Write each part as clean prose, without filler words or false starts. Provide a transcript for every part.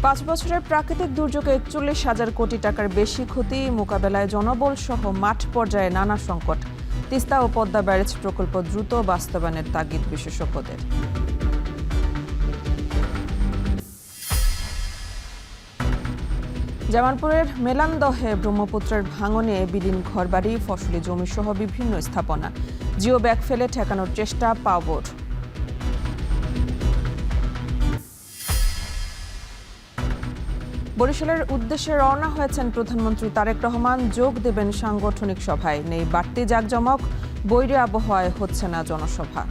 5 বছরের প্রাকৃতিক দুর্যোগে 41,000 কোটি টাকার বেশি ক্ষতি মোকাবেলায় জনবল সহ মাঠ পর্যায়ে নানা সংকট। তিস্তা ও পদ্মা ব্যারেজ প্রকল্প দ্রুত বাস্তবায়নের তাগিদ বিশেষজ্ঞদের। জামালপুরের মেলান্দহে ব্রহ্মপুত্রের ভাঙনে বিলীন ঘরবাড়ি, ফসলি জমি সহ বিভিন্ন স্থাপনা। জিও ব্যাগ ফেলে ঠেকানোর চেষ্টা পাওয়ার। বরিশালের উদ্দেশ্যে রওনা হয়েছেন প্রধানমন্ত্রী তারেক রহমান। যোগ দেবেন সাংগঠনিক সভায়। নেই বাড়তি জাঁকজমক, বৈরী আবহাওয়ায় হচ্ছে না জনসভা।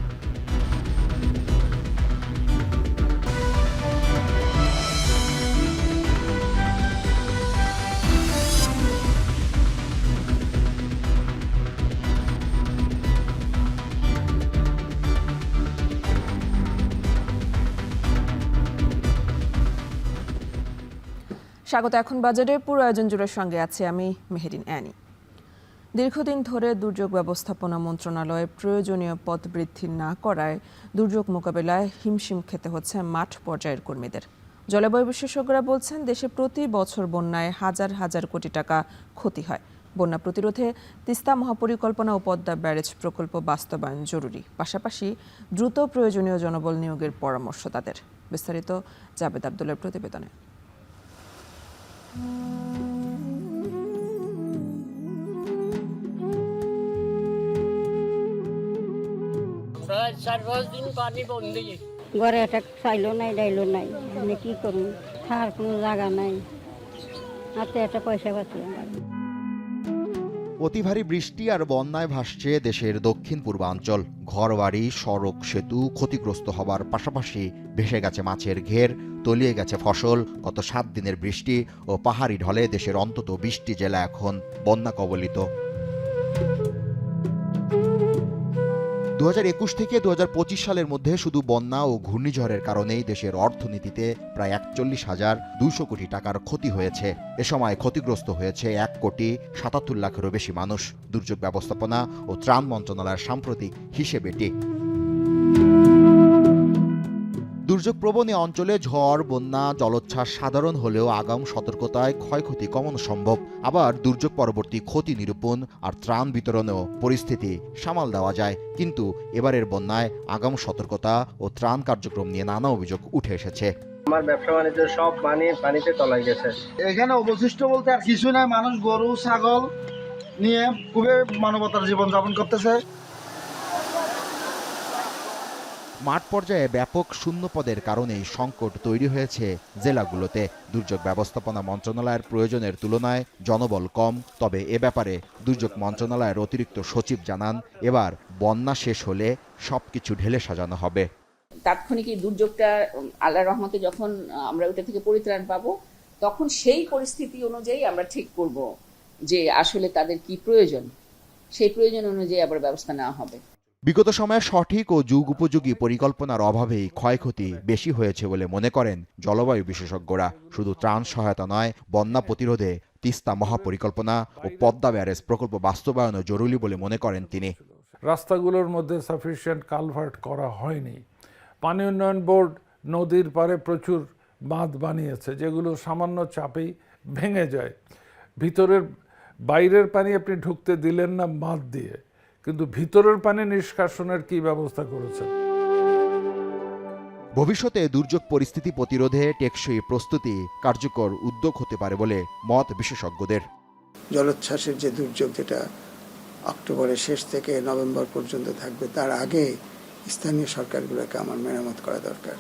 স্বাগত। এখন বাজারে পুরো আয়োজন জুড়ে সঙ্গে আছে আমি মেহেরিন অ্যানি। দীর্ঘদিন ধরে দুর্যোগ ব্যবস্থাপনা মন্ত্রণালয়ে প্রয়োজনীয় পদ বৃদ্ধি না করায় দুর্যোগ মোকাবেলায় হিমশিম খেতে হচ্ছে মাঠ পর্যায়ের কর্মীদের। জলবায়ু বিশেষজ্ঞরা বলছেন, দেশে প্রতি বছর বন্যায় হাজার হাজার কোটি টাকা ক্ষতি হয়। বন্যা প্রতিরোধে তিস্তা মহাপরিকল্পনা ও পদ্মা ব্যারেজ প্রকল্প বাস্তবায়ন জরুরি। পাশাপাশি দ্রুত প্রয়োজনীয় জনবল নিয়োগের পরামর্শ তাদের। বিস্তারিত জাবেদ আব্দুল্লাহর প্রতিবেদনে। ঘরে একটা চাইলো নাই, ডাইলো নাই, আমি কি করুন? খাওয়ার কোনো জায়গা নাই, হাতে একটা পয়সা পাচ্ছি। অতি ভারী বৃষ্টি আর বন্যায় ভাসছে দেশের দক্ষিণ পূর্বাঞ্চল। ঘরবাড়ি, সড়ক, সেতু ক্ষতিগ্রস্ত হবার পাশাপাশি ভেসে গেছে মাছের ঘের, তলিয়ে গেছে ফসল। গত 7 দিনের বৃষ্টি ও পাহাড়ি ঢলে দেশের অন্তত 20টি জেলা এখন বন্যা কবলিত। 2021 থেকে 2025 সালের মধ্যে শুধু বন্যা ও ঘূর্ণিঝড়ের কারণেই দেশের অর্থনীতিতে প্রায় 41,200 কোটি টাকার ক্ষতি হয়েছে। এ সময় ক্ষতিগ্রস্ত হয়েছে 1,77 লাখেরও বেশি মানুষ। দুর্যোগ ব্যবস্থাপনা ও ত্রাণ মন্ত্রণালয়ের সাম্প্রতিক হিসেবেটি। দুর্যোগ প্রবণ অঞ্চলে ঝড়, বন্যা, জলোচ্ছ্বাস সাধারণ হলেও আগাম সতর্কতায় ক্ষয়ক্ষতি কমানো সম্ভব। আবার দুর্যোগ পরবর্তী ক্ষতি নিরূপণ আর ত্রাণ বিতরণেও পরিস্থিতি সামাল দেওয়া যায়। কিন্তু এবারের বন্যায় আগাম সতর্কতা ও ত্রাণ কার্যক্রম নিয়ে নানা অভিযোগ উঠে এসেছে। আমার ব্যবসা বাণিজ্য সব পানিতে তলায় গেছে। এখানে অবশিষ্ট বলতে আর কিছু নাই। মানুষ গরু ছাগল নিয়ে খুবই মানবতার জীবনযাপন করতেছে। মাঠ পর্যায়ে ব্যাপক শূন্যপদের কারণেই সংকট তৈরি হয়েছে জেলাগুলোতে। দুর্যোগ ব্যবস্থাপনা মন্ত্রণালয়ের প্রয়োজনের তুলনায় জনবল কম। তবে এ ব্যাপারে দুর্যোগ মন্ত্রণালয়ের অতিরিক্ত সচিব জানান, এবার বন্যা শেষ হলে সবকিছু ঢেলে সাজানো হবে। তাৎক্ষণিক এই দুর্যোগটা আল্লাহর রহমতে যখন আমরা ওটা থেকে পরিত্রাণ পাবো, তখন সেই পরিস্থিতি অনুযায়ী আমরা ঠিক করব যে আসলে তাদের কি প্রয়োজন, সেই প্রয়োজন অনুযায়ী আবার ব্যবস্থা নেওয়া হবে। বিগত সময়ে সঠিক ও যুগ উপযোগী পরিকল্পনার অভাবেই ক্ষয়ক্ষতি বেশি হয়েছে বলে মনে করেন জলবায়ু বিশেষজ্ঞরা। শুধু ত্রাণ সহায়তা নয়, বন্যা প্রতিরোধে তিস্তা মহাপরিকল্পনা ও পদ্মা ব্যারেজ প্রকল্প বাস্তবায়নও জরুরি বলে মনে করেন তিনি। রাস্তাগুলোর মধ্যে সাফিসিয়েন্ট কালভার্ট করা হয়নি। পানি উন্নয়ন বোর্ড নদীর পাড়ে প্রচুর বাঁধ বানিয়েছে, যেগুলো সামান্য চাপেই ভেঙে যায়। বাইরের পানি আপনি ঢুকতে দিলেন না বাঁধ দিয়ে, কিন্তু ভিতরের পানি নিষ্কাশনের কি ব্যবস্থা করেছেন? ভবিষ্যতে দুর্যোগ পরিস্থিতি প্রতিরোধে টেকসই প্রস্তুতি কার্যকর উদ্যোগ হতে পারে বলে মত বিশেষজ্ঞদের। জলোচ্ছ্বাসের যে দুর্যোগ, যেটা অক্টোবরের শেষ থেকে নভেম্বর পর্যন্ত থাকবে, তার আগে স্থানীয় সরকারগুলোকে আমার মেরামত করা দরকার।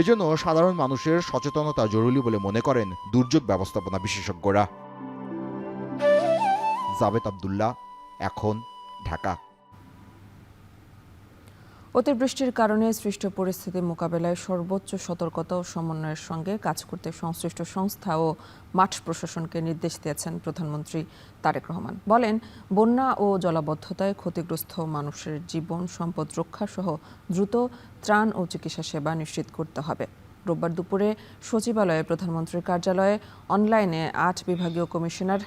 এজন্য সাধারণ মানুষের সচেতনতা জরুরি বলে মনে করেন দুর্যোগ ব্যবস্থাপনা বিশেষজ্ঞরা। জাবেদ আব্দুল্লাহ, এখন, ঢাকা। অতিবৃষ্টির কারণে সৃষ্ট পরিস্থিতি মোকাবেলায় সর্বোচ্চ সতর্কতা ও সমন্বয়ের সঙ্গে কাজ করতে সংশ্লিষ্ট সংস্থা ও মাঠ প্রশাসনকে নির্দেশ দিয়েছেন প্রধানমন্ত্রী তারেক রহমান। বলেন, বন্যা ও জলাবদ্ধতায় ক্ষতিগ্রস্ত মানুষের জীবন সম্পদ রক্ষা সহ দ্রুত ত্রাণ ও চিকিৎসা সেবা নিশ্চিত করতে হবে। রোববার দুপুরে সচিবালয়ে প্রধানমন্ত্রীর কার্যালয়ে অনলাইনে ৮ বিভাগীয় কমিশনার,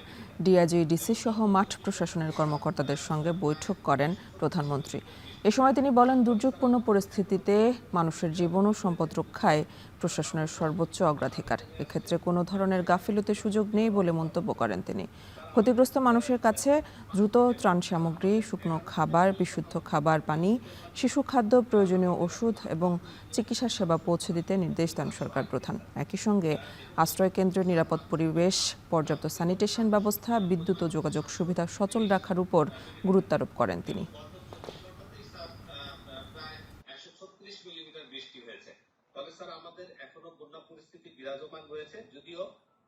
ডিআইজি, ডিসি সহ মাঠ প্রশাসনের কর্মকর্তাদের সঙ্গে বৈঠক করেন প্রধানমন্ত্রী। এ সময় তিনি বলেন, দুর্যোগপূর্ণ পরিস্থিতিতে মানুষের জীবন ও সম্পদ রক্ষায় প্রশাসনের সর্বোচ্চ অগ্রাধিকার। এক্ষেত্রে কোনো ধরনের গাফিলতির সুযোগ নেই বলে মন্তব্য করেন তিনি। ক্ষতিগ্রস্ত মানুষের কাছে দ্রুত ত্রাণ সামগ্রী, শুকনো খাবার, বিশুদ্ধ খাবার পানি, শিশু খাদ্য, প্রয়োজনীয় ওষুধ এবং চিকিৎসা সেবা পৌঁছে দিতে নির্দেশ দেন সরকার প্রধান। একই সঙ্গে আশ্রয় কেন্দ্রের নিরাপদ পরিবেশ, পর্যাপ্ত স্যানিটেশন ব্যবস্থা, বিদ্যুৎ ও যোগাযোগ সুবিধা সচল রাখার উপর গুরুত্বারোপ করেন তিনি। তবে স্যার আমাদের এখনো বন্যা পরিস্থিতি বিরাজমান রয়েছে, যদিও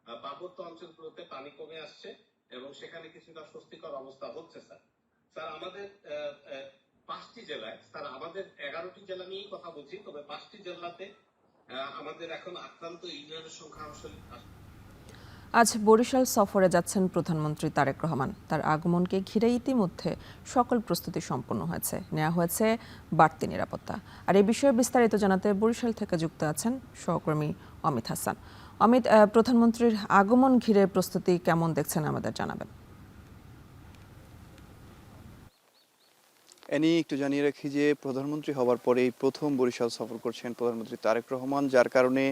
পার্বত্য অঞ্চলগুলোতে পানি কমে আসছে এবং সেখানে কিছুটা স্বস্তিকর অবস্থা হচ্ছে। স্যার আমাদের 5টি জেলায়, স্যার আমাদের 11টি জেলা নিয়েই কথা বলছি, তবে 5টি জেলাতে আমাদের এখন আক্রান্ত ইউনিয়নের সংখ্যা আসলে। আজ বরিশাল সফরে যাচ্ছেন প্রধানমন্ত্রী তারেক রহমান। তার আগমনকে ঘিরে ইতিমধ্যে সকল প্রস্তুতি সম্পন্ন হয়েছে, নেওয়া হয়েছে বাড়তি নিরাপত্তা। আর এই বিষয়ে বিস্তারিত জানাতে বরিশাল থেকে যুক্ত আছেন সহকর্মী অমিত হাসান। অমিত, প্রধানমন্ত্রীর আগমন ঘিরে প্রস্তুতি কেমন দেখছেন আমাদের জানাবেন। একটু জানিয়ে রাখি যে প্রধানমন্ত্রী হওয়ার পরেই প্রথম বরিশাল সফর করছেন প্রধানমন্ত্রী তারেক রহমান, যার কারণে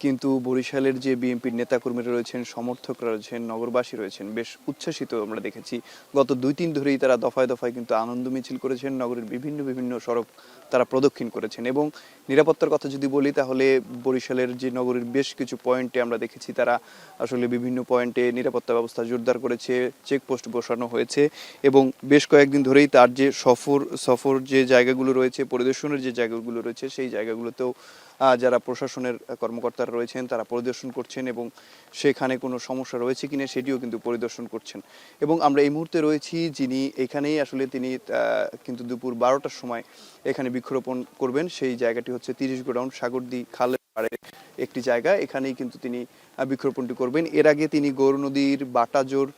কিন্তু বরিশালের যে বিএনপির নেতাকর্মীরা রয়েছেন, সমর্থকরা রয়েছেন, নগরবাসী রয়েছেন, বেশ উচ্ছ্বাসিত আমরা দেখেছি। গত 2-3 ধরেই তারা দফায় দফায় কিন্তু আনন্দ মিছিল করেছেন, নগরের বিভিন্ন সড়ক তারা প্রদক্ষিণ করেছেন। এবং নিরাপত্তার কথা যদি বলি, তাহলে বরিশালের যে নগরীর বেশ কিছু পয়েন্টে আমরা দেখেছি তারা আসলে বিভিন্ন পয়েন্টে নিরাপত্তা ব্যবস্থা জোরদার করেছে, চেকপোস্ট বসানো হয়েছে এবং বেশ কয়েকদিন ধরেই তার যে সফর যে জায়গাগুলো রয়েছে, পরিদর্শনের যে জায়গাগুলো রয়েছে, সেই জায়গাগুলোতেও যারা প্রশাসনের কর্মকর্তারা রয়েছেন তারা পরিদর্শন করছেন এবং সেখানে কোনো সমস্যা রয়েছে কিনা সেটিও কিন্তু পরিদর্শন করছেন। এবং আমরা এই মুহূর্তে রয়েছি, যিনি এখানেই আসলে তিনি কিন্তু দুপুর 12টার সময় এখানে বৃক্ষরোপণ করবেন। সেই জায়গাটি হচ্ছে 30 গোডাউন সাগরদী খালের পাড়ে একটি জায়গা, এখানেই কিন্তু তিনি বৃক্ষরোপণটি করবেন। এর আগে তিনি গৌর নদীর বাটাজোর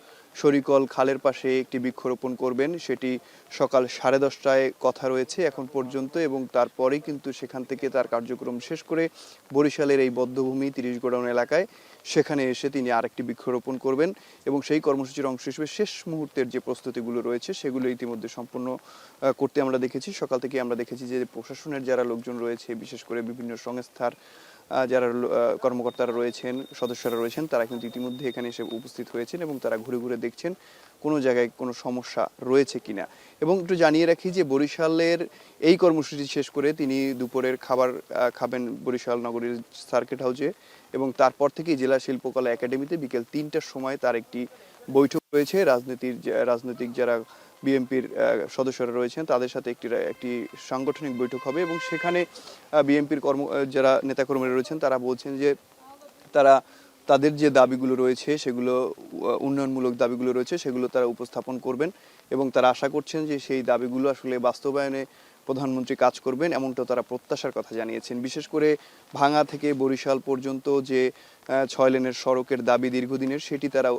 শরিকল খালের পাশে একটি বৃক্ষরোপণ করবেন, সেটি সকাল 10:30টায় কথা রয়েছে এখন পর্যন্ত। এবং তারপরেই কিন্তু সেখান থেকে তার কার্যক্রম শেষ করে বরিশালের এই বধ্যভূমি 30 গোডাউন এলাকায় সেখানে এসে তিনি আরেকটি বৃক্ষরোপণ করবেন। এবং সেই কর্মসূচির অংশ হিসেবে শেষ মুহূর্তের যে প্রস্তুতিগুলো রয়েছে সেগুলো ইতিমধ্যে সম্পূর্ণ করতে আমরা দেখেছি। সকাল থেকে আমরা দেখেছি যে প্রশাসনের যারা লোকজন রয়েছে, বিশেষ করে বিভিন্ন সংস্থার যারা কর্মকর্তারা রয়েছেন, সদস্যরা রয়েছেন, তারা কিন্তু ইতিমধ্যে এখানে এসে উপস্থিত হয়েছেন এবং তারা ঘুরে ঘুরে দেখছেন কোনো জায়গায় কোনো সমস্যা রয়েছে কিনা। এবং একটু জানিয়ে রাখি যে বরিশালের এই কর্মসূচি শেষ করে তিনি দুপুরের খাবার খাবেন বরিশাল নগরীর সার্কিট হাউসে এবং তারপর থেকেই জেলা শিল্পকলা একাডেমিতে বিকেল 3টার সময় তার একটি বৈঠক রয়েছে। রাজনৈতিক যারা বিএনপির সদস্যরা রয়েছেন তাদের সাথে একটি সাংগঠনিক বৈঠক হবে এবং সেখানে বিএনপির যারা নেতাকর্মীরা রয়েছেন তারা বলছেন যে তাদের যে দাবিগুলো রয়েছে সেগুলো উন্নয়নমূলক দাবিগুলো রয়েছে সেগুলো তারা উপস্থাপন করবেন এবং তারা আশা করছেন যে সেই দাবিগুলো আসলে বাস্তবায়নে প্রধানমন্ত্রী কাজ করবেন, এমনটা তারা প্রত্যাশার কথা জানিয়েছেন। বিশেষ করে ভাঙা থেকে বরিশাল পর্যন্ত যে 6 লেনের সড়কের দাবি দীর্ঘদিনের, সেটি তারা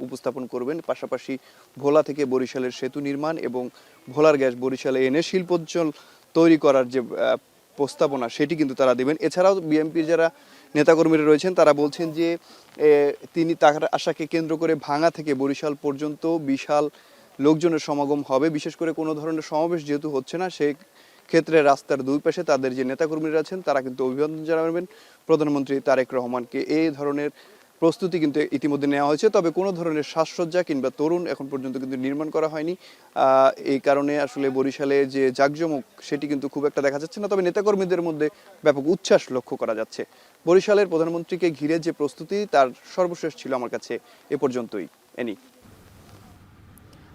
উপস্থাপন করবেন। পাশাপাশি ভোলা থেকে বরিশালের সেতু নির্মাণ এবং ভোলার গ্যাস বরিশালে এনে শিল্পোজ্জ্বল তৈরি করার যে প্রস্তাবনা সেটি কিন্তু তারা দেবেন। এছাড়াও বিএনপির যারা নেতাকর্মীরা রয়েছেন তারা বলছেন যে তিনি তার আশাকে কেন্দ্র করে ভাঙা থেকে বরিশাল পর্যন্ত বিশাল লোকজনের সমাগম হবে। বিশেষ করে কোনো ধরনের সমাবেশ যেহেতু হচ্ছে না, সেই ক্ষেত্রে রাস্তার দুই পাশে তাদের যে নেতাকর্মীরা আছেন তারা কিন্তু অভিবাদন জানাবেন প্রধানমন্ত্রী তারেক রহমানকে। এই ধরনের প্রস্তুতি কিন্তু ইতিমধ্যে নেওয়া হয়েছে, তবে কোনো ধরনের সাজসজ্জা কিংবা তরুণ এখন পর্যন্ত কিন্তু নির্মাণ করা হয়নি। এই কারণে আসলে বরিশালে যে জাঁকজমক সেটি কিন্তু খুব একটা দেখা যাচ্ছে না, তবে নেতাকর্মীদের মধ্যে ব্যাপক উচ্ছ্বাস লক্ষ্য করা যাচ্ছে। বরিশালের প্রধানমন্ত্রীকে ঘিরে যে প্রস্তুতি তার সর্বশেষ ছিল আমার কাছে এ পর্যন্তই।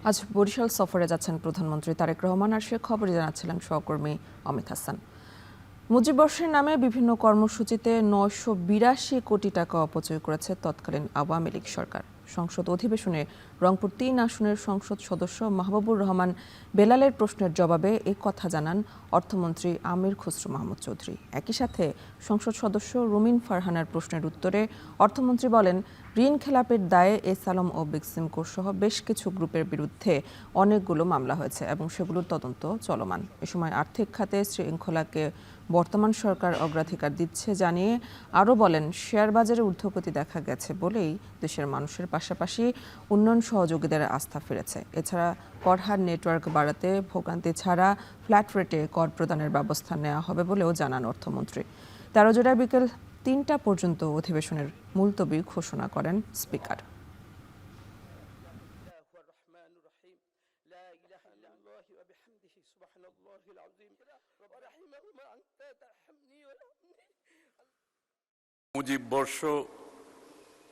আজ বরিশাল সফরে যাচ্ছেন প্রধানমন্ত্রী তারেক রহমান, আর সে খবরে জানাচ্ছিলেন সহকর্মী অমিত হাসান। মুজিববর্ষের নামে বিভিন্ন কর্মসূচিতে 982 কোটি টাকা অপচয় করেছে তৎকালীন আওয়ামী লীগ সরকার। সংসদ অধিবেশনে রংপুর 3 আসনের সংসদ সদস্য মাহবুবুর রহমান বেলালের প্রশ্নের জবাবে এ কথা জানান অর্থমন্ত্রী আমির খসরু মাহমুদ চৌধুরী। একই সাথে সংসদ সদস্য রুমিন ফারহানার প্রশ্নের উত্তরে অর্থমন্ত্রী বলেন, ঋণ খেলাপের দায়ে এস আলম ও বিক্সিমকো সহ বেশ কিছু গ্রুপের বিরুদ্ধে অনেকগুলো মামলা হয়েছে এবং সেগুলোর তদন্ত চলমান। এ সময় আর্থিক খাতে শৃঙ্খলাকে বর্তমান সরকার অগ্রাধিকার দিচ্ছে জানিয়ে আরও বলেন, শেয়ার বাজারে ঊর্ধ্বগতি দেখা গেছে বলেই দেশের মানুষের পাশাপাশি উন্নয়ন সহযোগীদের আস্থা ফিরেছে। এছাড়া কর হার নেটওয়ার্ক বাড়াতে ভোগান্তি ছাড়া ফ্ল্যাট রেটে কর প্রদানের ব্যবস্থা নেওয়া হবে বলেও জানান অর্থমন্ত্রী। 13 জুলাই বিকেল 3টা পর্যন্ত অধিবেশনের মুলতবি ঘোষণা করেন স্পিকার। মুজিব বর্ষ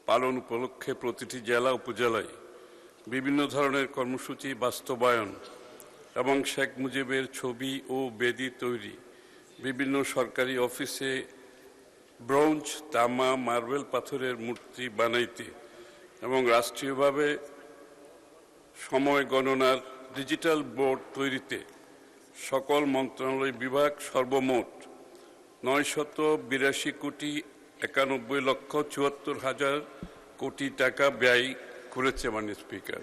পালন উপলক্ষে প্রতিটি জেলা উপজেলায় বিভিন্ন ধরনের কর্মসূচি বাস্তবায়ন এবং শেখ মুজিবের ছবি ও বেদি তৈরি, বিভিন্ন সরকারি অফিসে ব্রোঞ্জ, তামা, মার্বেল পাথরের মূর্তি বানাইতে এবং রাষ্ট্রীয়ভাবে সময় গণনার ডিজিটাল বোর্ড তৈরিতে সকল মন্ত্রণালয় বিভাগ সর্বমোট 982,91,74,74,000 কোটি টাকা ব্যয় করেছে মাননীয় স্পিকার।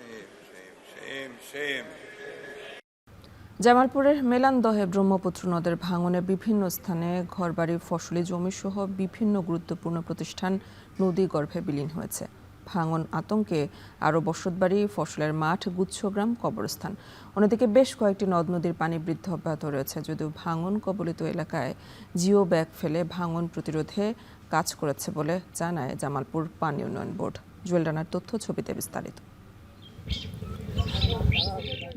জামালপুরের মেলান্দহে ব্রহ্মপুত্র নদের ভাঙনে বিভিন্ন স্থানে ঘরবাড়ি, ফসলি জমি সহ বিভিন্ন গুরুত্বপূর্ণ প্রতিষ্ঠান নদী গর্ভে বিলীন হয়েছে। ভাঙন আতঙ্কে আরও বসতবাড়ি, ফসলের মাঠ, গুচ্ছগ্রাম, কবরস্থান। অন্যদিকে বেশ কয়েকটি নদ নদীর পানি বৃদ্ধি অব্যাহত রয়েছে, যদিও ভাঙন কবলিত এলাকায় জিও ব্যাগ ফেলে ভাঙন প্রতিরোধে কাজ করেছে বলে জানায় জামালপুর পানি উন্নয়ন বোর্ড। জুয়েল রানার তথ্য, ছবিতে বিস্তারিত।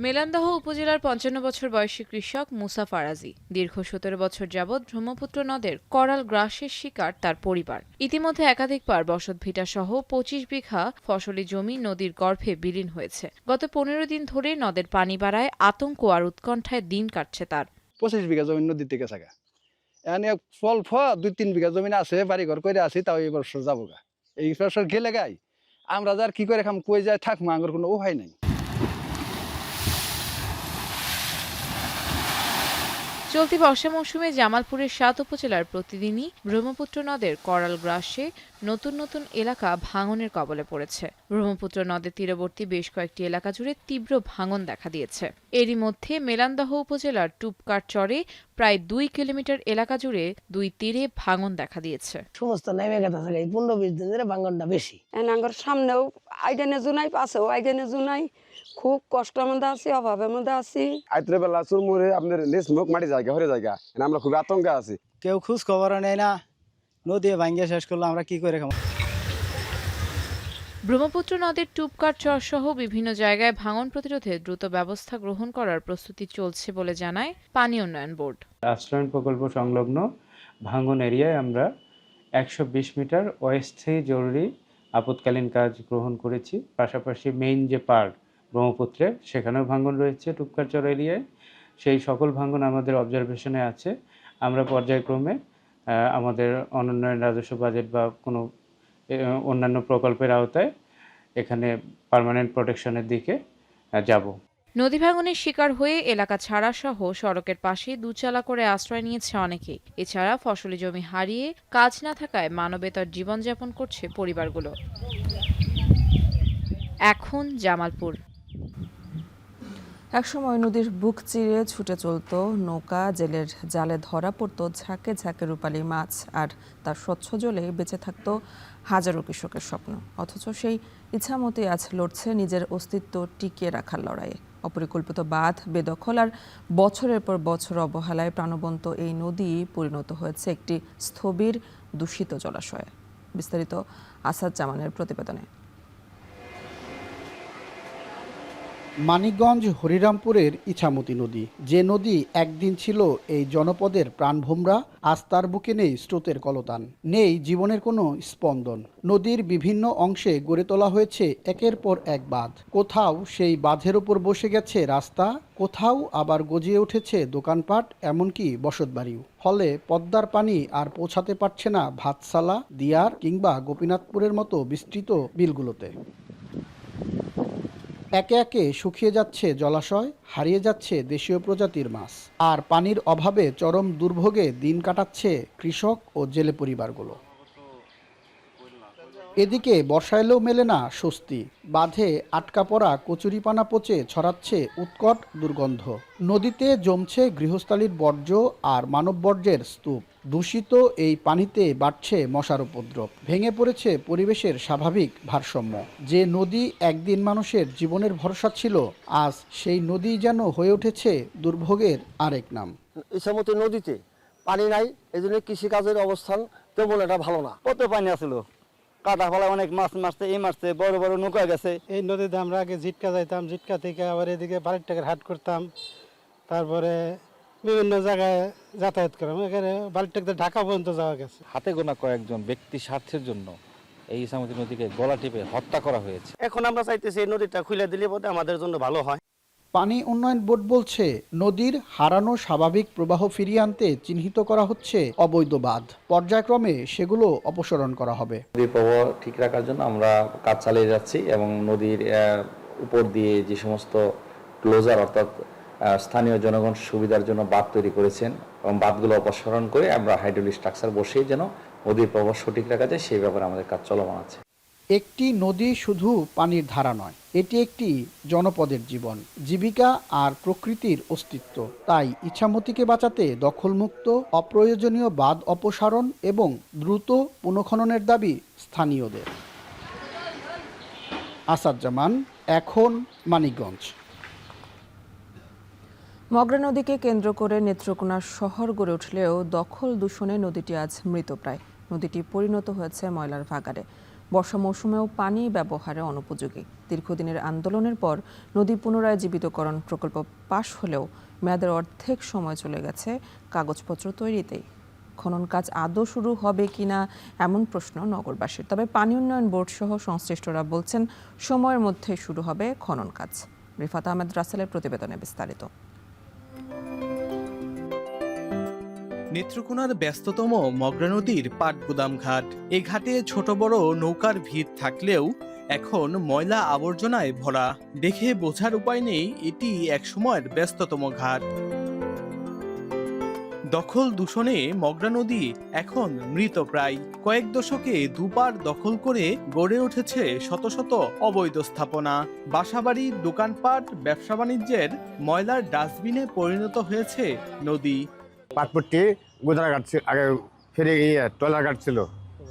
মেলান্দহ উপজেলার 55 বছর বয়সী কৃষক মুসা ফারাজি। দীর্ঘ 17 বছর যাবৎ ব্রহ্মপুত্র নদের করাল গ্রাসের শিকার তার পরিবার। ইতিমধ্যে একাধিকবার বসতভিটা সহ 25 বিঘা ফসলি জমি নদীর গর্ভে বিলীন হয়েছে। গত 15 দিন ধরে নদের পানি বাড়ায় আতঙ্ক আর উৎকণ্ঠায় দিন কাটছে তার। 25 বিঘা জমি নদীর থেকে থাকা, এনে ফল 2-3 বিঘা জমি আছে, বাড়িঘর করে আছি, তাও এই বছর যাবো গা। এই বছর গেলে গাই আমরা যার কি করে খাম, কই যায় থাকবো, আমার কোনো উপায় নাই। চলতি বর্ষা মৌসুমে জামালপুরের 7 উপজেলার প্রতিদিনই ব্রহ্মপুত্র নদের করাল গ্রাসে নতুন নতুন এলাকা ভাঙনের কবলে পড়েছে। ব্রহ্মপুত্র নদের তীরবর্তী বেশ কয়েকটি এলাকা জুড়ে তীব্র ভাঙন দেখা দিয়েছে। এরই মধ্যে মেলান্দহ উপজেলার টুপকার চরে প্রায় 2 কিলোমিটার এলাকা জুড়ে 2 তীরে ভাঙন দেখা দিয়েছে। সমস্ত নেমে গেছে, 15-20 দিন ধরে ভাঙনটা বেশি। আমার সামনেও আইডেনে জুনাই, পাশেও আইডেনে জুনাই, খুব কষ্টের মধ্যে আছি, অভাবের মধ্যে আছি। আইত্রে বেলা চুরমুরে আপনার নিজ মুখ মাটি জায়গা হয়ে জায়গা, আমরা খুব আতঙ্কে আছি। কেউ খোঁজ খবর নেয় না, নদী ভাঙ্গিয়ে শেষ করলো, আমরা কি করে খাবো। ব্রহ্মপুত্র নদের টুপকার চর সহ বিভিন্ন জায়গায় ভাঙন প্রতিরোধে দ্রুত ব্যবস্থা গ্রহণ করার প্রস্তুতি চলছে বলে জানায় পানি উন্নয়ন বোর্ড। আশ্রয়ণ প্রকল্প সংলগ্ন ভাঙন এরিয়ায় আমরা 120 মিটার অস্থায়ী জরুরি আপৎকালীন কাজ গ্রহণ করেছি। পাশাপাশি মেইন যে পার্ক ব্রহ্মপুত্রের, সেখানেও ভাঙন রয়েছে টুপকার চর এরিয়ায়। সেই সকল ভাঙন আমাদের অবজারভেশনে আছে। আমরা পর্যায়ক্রমে আমাদের অনুন্নয়ন রাজস্ব বাজেট বা কোনো অন্যান্য প্রকল্পের আওতায় এখানে পার্মানেন্ট প্রোটেকশনের দিকে যাব। নদী ভাঙনের শিকার হয়ে এলাকা ছাড়া সহ সড়কের পাশে দুচালা করে আশ্রয় নিয়েছে অনেকেই। এছাড়া ফসলি জমি হারিয়ে কাজ না থাকায় মানবেতর জীবনযাপন করছে পরিবারগুলো। এখন জামালপুর। একসময় নদীর বুক চিরে ছুটে চলত নৌকা, জেলের জালে ধরা পড়ত ঝাঁকে ঝাঁকে রূপালী মাছ, আর তার স্বচ্ছ জলে বেঁচে থাকত হাজারো কৃষকের স্বপ্ন। অথচ সেই ইচ্ছামতী আজ লড়ছে নিজের অস্তিত্ব টিকিয়ে রাখার লড়াইয়ে। অপরিকল্পিত বাঁধ, বেদখল আর বছরের পর বছর অবহেলায় প্রাণবন্ত এই নদী পরিণত হয়েছে একটি স্থবির, দূষিত জলাশয়ে। বিস্তারিত আসাদ জামানের প্রতিবেদনে। মানিকগঞ্জ হরিরামপুরের ইছামতি নদী, যে নদী একদিন ছিল এই জনপদের প্রাণভোমরা, আজ তার বুকে নেই স্রোতের কলতান, নেই জীবনের কোনো স্পন্দন। নদীর বিভিন্ন অংশে গড়ে তোলা হয়েছে একের পর এক বাঁধ। কোথাও সেই বাঁধের ওপর বসে গেছে রাস্তা, কোথাও আবার গজিয়ে উঠেছে দোকানপাট, এমনকি বসতবাড়িও। ফলে পদ্মার পানি আর পৌঁছাতে পারছে না ভাতসালা, দিয়ার কিংবা গোপীনাথপুরের মতো বিস্তৃত বিলগুলোতে। একে একে শুকিয়ে যাচ্ছে জলাশয়, হারিয়ে যাচ্ছে দেশীয় প্রজাতির মাছ, আর পানির অভাবে চরম দুর্ভোগে দিন কাটাচ্ছে কৃষক ও জেলে পরিবারগুলো। এদিকে বর্ষা এলেও মেলে না স্বস্তি। বাঁধে আটকা পড়া কচুরিপানা পচে ছড়াচ্ছে উৎকট দুর্গন্ধ। নদীতে জমছে গৃহস্থালির বর্জ্য আর মানব বর্জ্যের স্তূপ। দূষিত এই পানিতে বাড়ছে মশার উপদ্রব। ভেঙে পড়েছে পরিবেশের স্বাভাবিক ভারসাম্য। যে নদী একদিন মানুষের জীবনের ভরসা ছিল, আজ সেই নদী যেন হয়ে উঠেছে দুর্ভোগের আরেক নাম। ইছামতি নদীতে পানি নাই, এই জন্য কৃষিকাজের অবস্থান তেমন একটা ভালো না। কত পানি আসলো, কাটা ফলা অনেক মাছ মারছে, এই মারছে, বড় বড় নৌকা গেছে। এই নদীতে আমরা আগে জিটকা যাইতাম, জিটকা থেকে আবার এদিকে বাড়ির টাকার হাট করতাম, তারপরে বিভিন্ন জায়গায় যাতায়াত করতাম। এখানে বাড়ির টাকা ঢাকা পর্যন্ত যাওয়া গেছে। হাতে গোনা কয়েকজন ব্যক্তি স্বার্থের জন্য এই ইছামতি নদীকে গলা টিপে হত্যা করা হয়েছে। এখন আমরা চাইতেছি এই নদীটা খুলে দিলে বোধহয় আমাদের জন্য ভালো হয়। পানি উন্নয়ন বোর্ড বলছে, নদীর হারানো স্বাভাবিক প্রবাহ ফিরিয়ে আনতে চিহ্নিত করা হচ্ছে অবৈধ বাঁধ। পর্যায়ক্রমে সেগুলো অপসারণ করা হবে। নদীর প্রবাহ ঠিক রাখার জন্য আমরা কাজ চালিয়ে যাচ্ছি এবং নদীর উপর দিয়ে যে সমস্ত ক্লোজার অর্থাৎ স্থানীয় জনগণ সুবিধার জন্য বাঁধ তৈরি করেছেন এবং বাঁধগুলো অপসারণ করে আমরা হাইড্রোলিক স্ট্রাকচার বসিয়ে যেন নদীর প্রবাহ সঠিক রাখা যায় সেই ব্যাপারে আমাদের কাজ চলমান আছে। একটি নদী শুধু পানির ধারা নয়, এটি একটি জনপদের জীবন, জীবিকা আর প্রকৃতির অস্তিত্ব। তাই ইছামতিকে বাঁচাতে দখলমুক্ত, অপ্রয়োজনীয় বাঁধ অপসারণ এবং দ্রুত পুনঃখননের দাবি স্থানীয়দের। আসাদ জামান, এখন মানিকগঞ্জ। মগরা নদীকে কেন্দ্র করে নেত্রকোনা শহর গড়ে উঠলেও দখল দূষণে নদীটি আজ মৃতপ্রায়। নদীটি পরিণত হয়েছে ময়লার ভাগাড়ে। বর্ষা মৌসুমেও পানি ব্যবহারে অনুপযোগী। দীর্ঘদিনের আন্দোলনের পর নদী পুনরায় জীবিতকরণ প্রকল্প পাশ হলেও মেয়াদের অর্ধেক সময় চলে গেছে কাগজপত্র তৈরিতেই। খনন কাজ আদৌ শুরু হবে কিনা এমন প্রশ্ন নগরবাসীর। তবে পানি উন্নয়ন বোর্ড সহ সংশ্লিষ্টরা বলছেন সময়ের মধ্যে শুরু হবে খনন কাজ। রিফাত আহমেদ রাসেলের প্রতিবেদনে বিস্তারিত। নেত্রকোনার ব্যস্ততম মগরা নদীর পাটগুদাম ঘাট। এই ঘাটে ছোট বড় নৌকার ভিড় থাকলেও এখন ময়লা আবর্জনায় ভরা। দেখে বোঝার উপায় নেই এটি একসময়ের ব্যস্ততম ঘাট। দখল দূষণে মগরা নদী এখন মৃতপ্রায়। কয়েক দশকে দুবার দখল করে গড়ে উঠেছে শত শত অবৈধ স্থাপনা। বাসাবাড়ি, দোকানপাট, ব্যবসা বাণিজ্যের ময়লার ডাস্টবিনে পরিণত হয়েছে নদী। পাটপট্টি গোদারাঘাট আগে ফেরে গিয়ে টলাঘাট ছিল,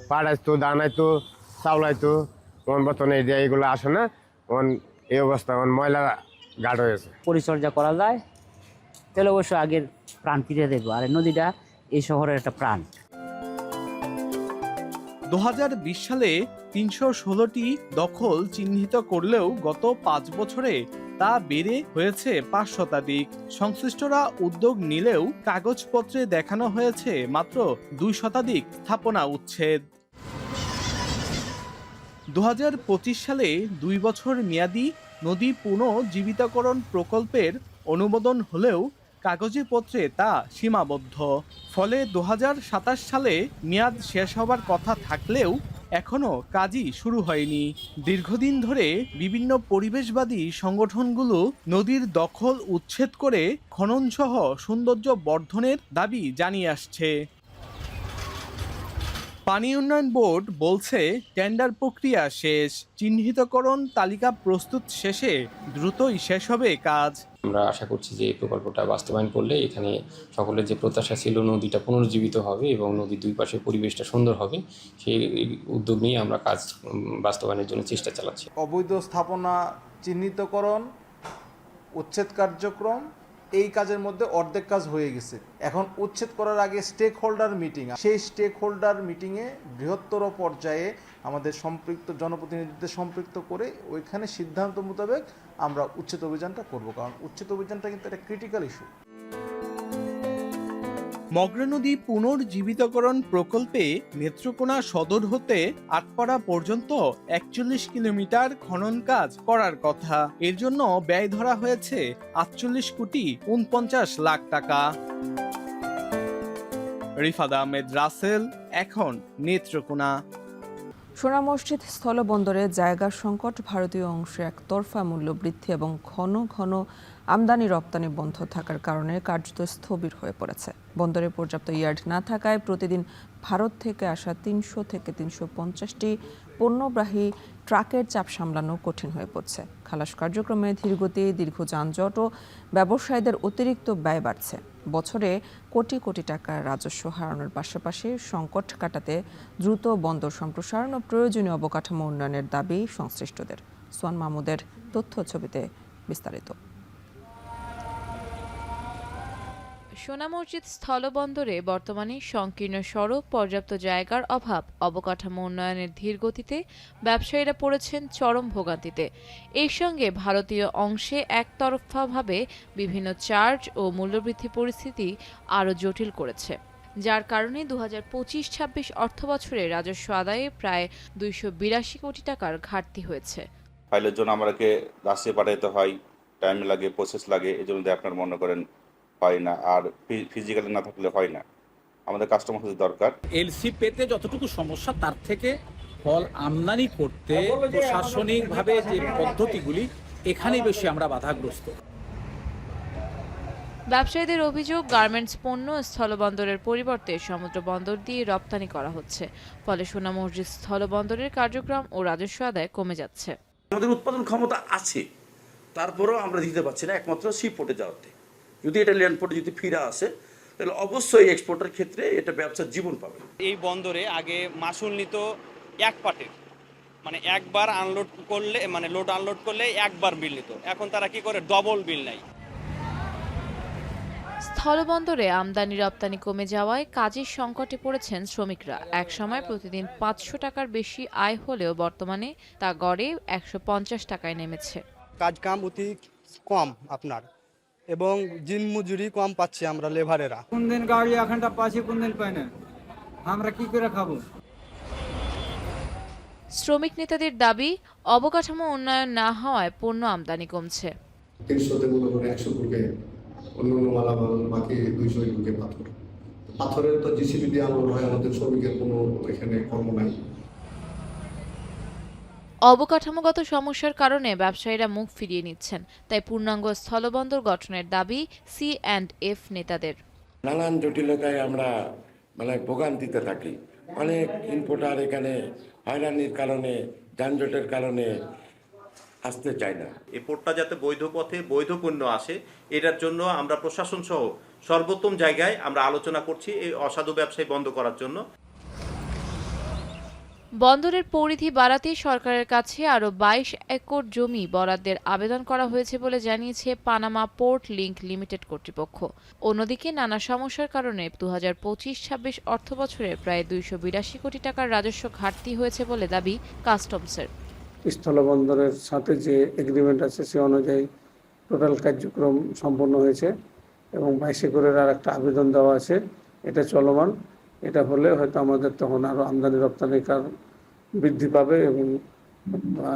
পাট আসতো, ধান আইতো, চাউল আইতো। তখন বর্তমানে এইগুলো আসে না, তখন এই অবস্থা ময়লা ঘাট হয়েছে। পরিচর্যা করা যায় তাহলে অবশ্য আগের প্রাণ ফিরে দেবো। আর নদীটা এই শহরের একটা প্রাণ। 2020 সালে 316টি দখল চিহ্নিত করলেও গত 5 বছরে তা বেড়ে হয়েছে 5 শতাধিক। সংশ্লিষ্টরা উদ্যোগ নিলেও কাগজপত্রে দেখানো হয়েছে মাত্র 2 শতাধিক স্থাপনা উচ্ছেদ। 2025 সালে 2 বছর মেয়াদী নদী পুনর্জীবিতকরণ প্রকল্পের অনুমোদন হলেও কাগজে পত্রে তা সীমাবদ্ধ। ফলে 2027 সালে মেয়াদ শেষ হবার কথা থাকলেও এখনো কাজই শুরু হয়নি। দীর্ঘদিন ধরে বিভিন্ন পরিবেশবাদী সংগঠনগুলো নদীর দখল উচ্ছেদ করে খননসহ সৌন্দর্য বর্ধনের দাবি জানিয়ে আসছে। পানি উন্নয়ন বোর্ড বলছে টেন্ডার প্রক্রিয়া শেষ, চিহ্নিতকরণ তালিকা প্রস্তুত শেষে দ্রুতই শেষ হবে কাজ। আমরা আশা করছি যে এই প্রকল্পটা বাস্তবায়ন করলে এখানে সকলের যে প্রত্যাশা ছিল নদীটা পুনর্জীবিত হবে এবং নদীর দুই পাশে পরিবেশটা সুন্দর হবে, সেই উদ্যোগ নিয়ে আমরা কাজ বাস্তবায়নের জন্য চেষ্টা চালাচ্ছি। অবৈধ স্থাপনা চিহ্নিতকরণ, উচ্ছেদ কার্যক্রম, এই কাজের মধ্যে অর্ধেক কাজ হয়ে গেছে। এখন উচ্ছেদ করার আগে স্টেক হোল্ডার মিটিং, সেই স্টেক হোল্ডার মিটিংয়ে বৃহত্তর পর্যায়ে আমাদের সম্পৃক্ত জনপ্রতিনিধিদের সম্পৃক্ত করে ওইখানে সিদ্ধান্ত মোতাবেক আমরা উচ্ছেদ অভিযানটা করব, কারণ উচ্ছেদ অভিযানটা কিন্তু একটা ক্রিটিক্যাল ইস্যু। মগরা নদী পুনর্জীবিতকরণ প্রকল্পে নেত্রকোনা সদর হতে আটপাড়া পর্যন্ত 41 কিলোমিটার খনন কাজ করার কথা। এর জন্য ব্যয় ধরা হয়েছে 48 কোটি 49 লাখ টাকা। রিফাত আহমেদ রাসেল, এখন নেত্রকোনা। সোনা মসজিদ স্থলবন্দরে জায়গার সংকট, ভারতীয় অংশে একতরফা মূল্য বৃদ্ধি এবং ঘন ঘন আমদানি রপ্তানি বন্ধ থাকার কারণে কার্যত স্থবির হয়ে পড়েছে। বন্দরে পর্যাপ্ত ইয়ার্ড না থাকায় প্রতিদিন ভারত থেকে আসা ৩০০ থেকে ৩৫০টি পণ্যবাহী ট্রাকের চাপ সামলানো কঠিন হয়ে পড়ছে। খালাস কার্যক্রমে ধীরগতি, দীর্ঘ যানজট ও ব্যবসায়ীদের অতিরিক্ত ব্যয় বাড়ছে। বছরে কোটি কোটি টাকার রাজস্ব হারানোর পাশাপাশি সংকট কাটাতে দ্রুত বন্দর সম্প্রসারণ ও প্রয়োজনীয় অবকাঠামো উন্নয়নের দাবি সংশ্লিষ্টদের। সোয়ান মাহমুদের তথ্য ছবিতে বিস্তারিত। সোনা মসজিদ স্থলবন্দরে বর্তমানে সংকীর্ণ সড়ক, পর্যাপ্ত জায়গার অভাব, অবকাঠামো উন্নয়নের ধীর গতিতে ব্যবসায়ীরা পড়েছেন চরম ভোগান্তিতে। এর সঙ্গে ভারতীয় অংশে একতরফাভাবে বিভিন্ন চার্জ ও মূল্যবৃদ্ধি পরিস্থিতি আরও জটিল করেছে, যার কারণে 2025-26 অর্থবছরে রাজস্ব আদায়ে প্রায় 282 কোটি টাকার ঘাটতি হয়েছে। ফাইলের জন্য আমাকে রাষ্ট্রে পাঠাতে হয়, টাইম লাগে, প্রসেস লাগে, এই জন্য আপনার মনে করেন হয় না, আর ফিজিক্যালি না থাকলে হয় না। আমাদের কাস্টমার সার্ভিস দরকার। এলসি পেতে যতটুকু সমস্যা, তার থেকে ফল আমদানি করতে প্রশাসনিকভাবে যে পদ্ধতিগুলি, এখানেই বেশি আমরা বাধাগ্রস্ত। ব্যবসায়ীদের অভিযোগ, গার্মেন্টস পণ্য স্থলবন্দরের পরিবর্তে সমুদ্র বন্দর দিয়ে রপ্তানি করা হচ্ছে, ফলে সোনা মসজিদ স্থলবন্দরের কার্যক্রম ও রাজস্ব আদায় কমে যাচ্ছে। আমাদের উৎপাদন ক্ষমতা আছে, তারপরেও আমরা দিতে পারছি না, একমাত্র সি পোর্টে যাওয়াতে। যদি এটা ল্যান্ড পোর্টে যদি ফিরে আসে, তাহলে অবশ্যই এক্সপোর্টের ক্ষেত্রে এটা ব্যবসার জীবন পাবে। এই বন্দরে আগে মাসুল নিত এক পাটের, মানে একবার আনলোড করলে, মানে লোড আনলোড করলে একবার বিল নিত। এখন তারা কি করে, ডবল বিল নেয়। স্থলবন্দরে আমদানি রপ্তানি কমে যাওয়ায় কাজের সংকটে পড়েছেন শ্রমিকরা। এক সময় প্রতিদিন 500 টাকার বেশি আয় হলেও বর্তমানে তা গড়ে 150 টাকায় নেমেছে। কাজ কাম অতি কম আপনার, এবং দিন মজুরি কম পাচ্ছি আমরা লেবারেরা। কোন দিন গাড়ি এখানটা পাচ্ছি, কোন দিন পাই না, আমরা কি করে খাবো? শ্রমিক নেতাদের দাবি, অবকাঠামো উন্নয়ন না হওয়ায় পণ্য আমদানি কমছে। 300 তে মনে করে 100 ঢুকে, অন্যান্য মালামাল বাকি 200 ঢুকে পাথর। পাথরের তো জিসিবি দিয়ে আনলোড হয়, আমাদের শ্রমিকের কোনো এখানে কর্ম নাই। অবকাঠামোগত সমস্যার কারণে ব্যবসায়ীরা মুখ ফিরিয়ে নিচ্ছেন, তাই পূর্ণাঙ্গ স্থলবন্দর গঠনের দাবি C&F নেতাদের। নানান জটিলতায় আমরা ভোগান্তিতে থাকি। অনেক ইম্পোর্টার এখানে হয়রানির কারণে, যানজটের কারণে আসতে চায় না। এই পোর্টটা যাতে বৈধ পথে বৈধ পণ্য আসে, এটার জন্য আমরা প্রশাসন সহ সর্বোত্তম জায়গায় আমরা আলোচনা করছি এই অসাধু ব্যবসায় বন্ধ করার জন্য। বন্দরের পরিধি বাড়াতে সরকারের কাছে আরও 22 একর জমি বরাদ্দের আবেদন করা হয়েছে বলে জানিয়েছে পানামা পোর্ট লিংক লিমিটেড কর্তৃপক্ষ। অন্যদিকে নানা সমস্যার কারণে 2025-26 অর্থবছরে প্রায় 282 কোটি টাকার রাজস্ব ঘাটতি হয়েছে বলে দাবি কাস্টমসের। স্থলবন্দরের সাথে যে এগ্রিমেন্ট আছে সে অনুযায়ী টোটাল কার্যক্রম সম্পন্ন হয়েছে এবং 22 একরের আর একটা আবেদন দেওয়া আছে, এটা চলমান। এটা হলে হয়তো আমাদের তখন আরও আমদানি রপ্তানি কার বৃদ্ধি পাবে এবং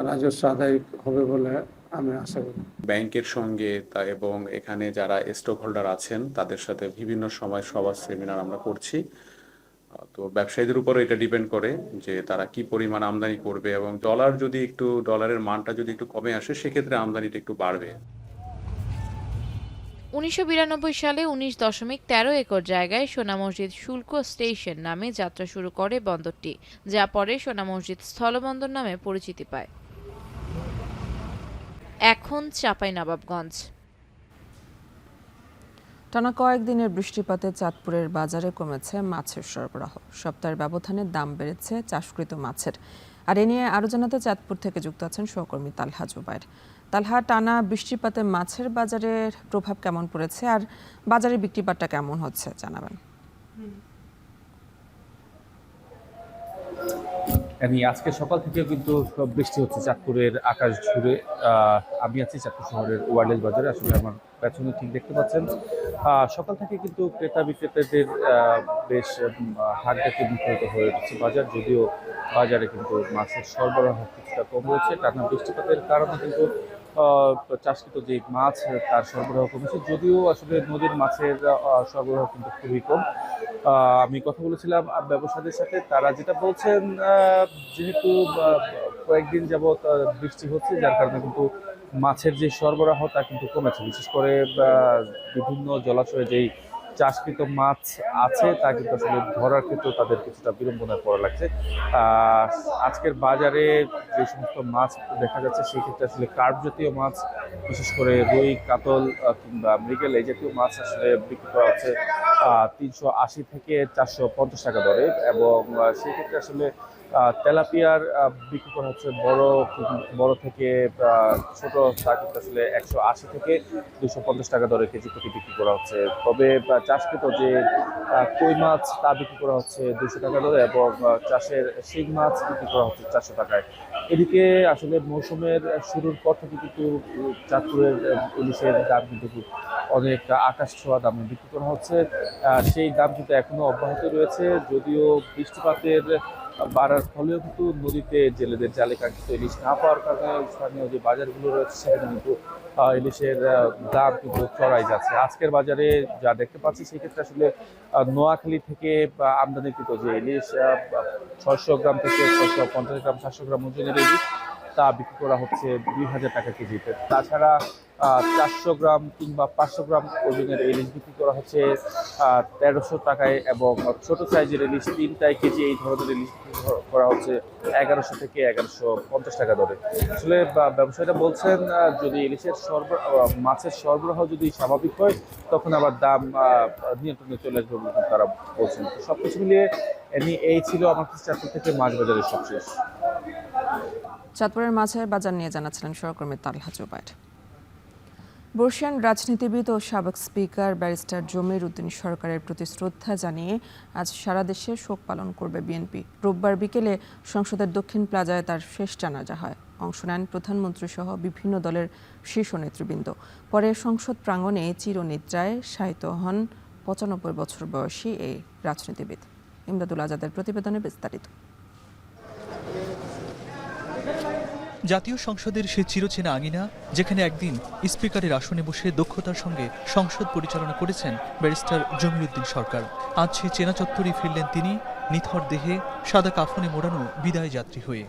রাজস্ব আদায় হবে বলে আমি আশা করি। ব্যাংকের সঙ্গে এবং এখানে যারা স্টক হোল্ডার আছেন তাদের সাথে বিভিন্ন সময় সভা সেমিনার আমরা করছি। তো ব্যবসায়ীদের উপর এটা ডিপেন্ড করে যে তারা কি পরিমাণ আমদানি করবে, এবং ডলারের মানটা যদি একটু কমে আসে সেক্ষেত্রে আমদানিটা একটু বাড়বে। 1992 সালে 19.13 একর জায়গায় সোনা মসজিদ শুল্ক স্টেশন নামে যাত্রা শুরু করে বন্দরটি, যা পরে সোনা মসজিদ স্থলবন্দর নামে পরিচিতি পায়। এখন চাঁপাইনবাবগঞ্জ। টানা কয়েকদিনের বৃষ্টিপাতে চাঁদপুরের বাজারে কমেছে মাছের সরবরাহ। সপ্তাহের ব্যবধানে দাম বেড়েছে চাষকৃত মাছের। আর এ নিয়ে আরও জানাতে চাঁদপুর থেকে যুক্ত আছেন সহকর্মী তালহা জুবায়ের। তালহা, টানা বৃষ্টিপাতে মাছের বাজারের প্রভাব কেমন পড়েছে আর বাজারের বিক্রিবাট্টা কেমন হচ্ছে জানাবেন। আজকে সকাল থেকে কিন্তু বৃষ্টি হচ্ছে চাঁদপুরের আকাশ জুড়ে। আমি আছি চাঁদপুর শহরের ওয়ারলেস বাজারে। আসলে আমার পেছনে ঠিক দেখতে পাচ্ছেন সকাল থেকে কিন্তু ক্রেতা বিক্রেতাদের বেশ হাট দেখে মুখরিত হয়ে উঠেছে বাজার, যদিও বাজারে কিন্তু মাছের সরবরাহ কিছুটা কম রয়েছে। টানা বৃষ্টিপাতের কারণে কিন্তু চাষকৃত যে মাছ তার সরবরাহ কমেছে, যদিও আসলে নদীর মাছের সরবরাহ কিন্তু খুবই কম। আমি কথা বলেছিলাম ব্যবসায়ীদের সাথে, তারা যেটা বলছেন যেহেতু কয়েকদিন যাবৎ বৃষ্টি হচ্ছে যার কারণে কিন্তু মাছের যে সরবরাহ তা কিন্তু কমেছে, বিশেষ করে বিভিন্ন জলাশয়ে যেই চাষকৃত মাছ আছে তা কিন্তু আসলে ধরার ক্ষেত্রেও তাদের কিছুটা বিড়ম্বনায় পড়া লাগছে। আজকের বাজারে যে সমস্ত মাছ দেখা যাচ্ছে সেই ক্ষেত্রে আসলে কার্প জাতীয় মাছ, বিশেষ করে রুই, কাতল কিংবা মৃগেল এই জাতীয় মাছ আসলে বিক্রি করা হচ্ছে 380 থেকে 450 টাকা দরে, এবং সেই ক্ষেত্রে আসলে তেলাপিয়ার বিক্রি করা হচ্ছে বড় থেকে ছোট, তা কিন্তু আসলে 180 থেকে 250 টাকা দরে কেজি প্রতি বিক্রি করা হচ্ছে। তবে চাষকৃত যে কই মাছ তা বিক্রি করা হচ্ছে 200 টাকা দরে, এবং চাষের শিং মাছ বিক্রি করা হচ্ছে 400 টাকায়। এদিকে আসলে মৌসুমের শুরুর পর থেকে কিন্তু চাঁদপুরের ইলিশের দাম কিন্তু অনেক আকাশ ছোঁয়া দামে বিক্রি করা হচ্ছে। সেই দাম কিন্তু এখনো অব্যাহত রয়েছে, যদিও বৃষ্টিপাতের বাড়ার ফলেও কিন্তু নদীতে জেলেদের জালে কাঙ্ক্ষিত ইলিশ না পাওয়ার কারণে স্থানীয় যে বাজারগুলো রয়েছে সেখানে কিন্তু ইলিশের দাম কিন্তু চড়াই যাচ্ছে। আজকের বাজারে যা দেখতে পাচ্ছি সেক্ষেত্রে আসলে নোয়াখালী থেকে আমদানিকৃত যে ইলিশ 600 গ্রাম থেকে 650 গ্রাম 700 গ্রাম ওজনের ইলিশ তা বিক্রি করা হচ্ছে 2000 টাকা কেজিতে। তাছাড়া 400 গ্রাম কিংবা 500 গ্রাম ওজনের ইলিশ বিক্রি করা হচ্ছে 1300 টাকায়, এবং ছোট সাইজের ইলিশ 3 কেজি এই ধরনের ইলিশ বিক্রি করা হচ্ছে 1100 থেকে 1150 টাকা দরে। আসলে ব্যবসায়ীরা বলছেন যদি ইলিশের মাছের সরবরাহ যদি স্বাভাবিক হয় তখন আবার দাম নিয়ন্ত্রণে চলে আসবে বলে তারা বলছেন। সবকিছু মিলিয়ে এই ছিল আমার কাছে চাঁদপুর থেকে মাছ বাজারের সবশেষ। চাঁদপুরের মাছের বাজার নিয়ে জানাচ্ছিলেন সহকর্মী তালহা জুবায়ের। বর্ষিয়ান রাজনীতিবিদ ও সাবেক স্পিকার ব্যারিস্টার জমির উদ্দিন সরকারের প্রতি শ্রদ্ধা জানিয়ে আজ সারা দেশে শোক পালন করবে বিএনপি। রোববার বিকেলে সংসদের দক্ষিণ প্লাজায় তার শেষ জানাজা হয়। অংশ নেন প্রধানমন্ত্রী সহ বিভিন্ন দলের শীর্ষ নেতৃবৃন্দ। পরে সংসদ প্রাঙ্গণে চিরনিদ্রায় শায়িত হন 95 বছর বয়সী এই রাজনীতিবিদ। ইমদাদুল আজাদের প্রতিবেদনে বিস্তারিত। জাতীয় সংসদের সে চিরচেনা আঙিনা, যেখানে একদিন স্পিকারের আসনে বসে দক্ষতার সঙ্গে সংসদ পরিচালনা করেছেন ব্যারিস্টার জমির উদ্দিন সরকার। আজ সে চেনা চত্বরে ফিরলেন তিনি, নিথর দেহে সাদা কাফনে মোড়ানো বিদায় যাত্রী হয়ে।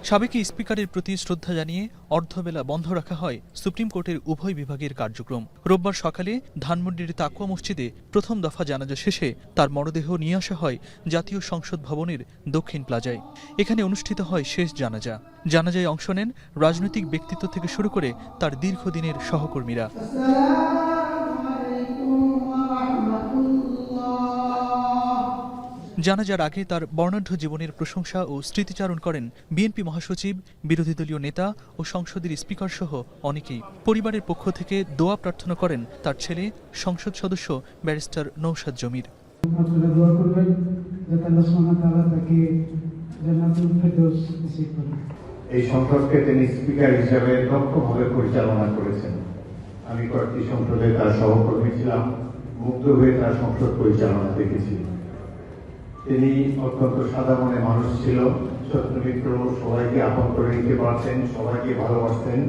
সাবেক স্পিকারের প্রতি শ্রদ্ধা জানিয়ে অর্ধবেলা বন্ধ রাখা হয় সুপ্রিম কোর্টের উভয় বিভাগের কার্যক্রম। রোববার সকালে ধানমন্ডির তাকওয়া মসজিদে প্রথম দফা জানাজা শেষে তার মরদেহ নিয়ে আসা হয় জাতীয় সংসদ ভবনের দক্ষিণ প্লাজায়। এখানে অনুষ্ঠিত হয় শেষ জানাজা। জানাজায় অংশ নেন রাজনৈতিক ব্যক্তিত্ব থেকে শুরু করে তার দীর্ঘদিনের সহকর্মীরা। জানাজার আগে তার বর্ণাঢ্য জীবনের প্রশংসা ও স্মৃতিচারণ করেন বিএনপি মহাসচিব, বিরোধী দলীয় নেতা ও সংসদের স্পিকার সহ অনেকেই। পরিবারের পক্ষ থেকে দোয়া প্রার্থনা করেন তার ছেলে সংসদ সদস্য ব্যারিস্টার নৌশাদ জমির। এই সংসদকে তিনি স্পিকার হিসেবে দক্ষভাবে পরিচালনা করেছেন। আমি কয়েকটি সংসদে তার সহকর্মী ছিলাম, মুগ্ধ হয়ে তার সংসদ পরিচালনা দেখেছি। তিনি অত্যন্ত সাদা মনে মানুষ ছিল, শত্রুমিত্র সবাইকে আপন করে নিতে পারতেন, সবাইকে ভালোবাসতেন।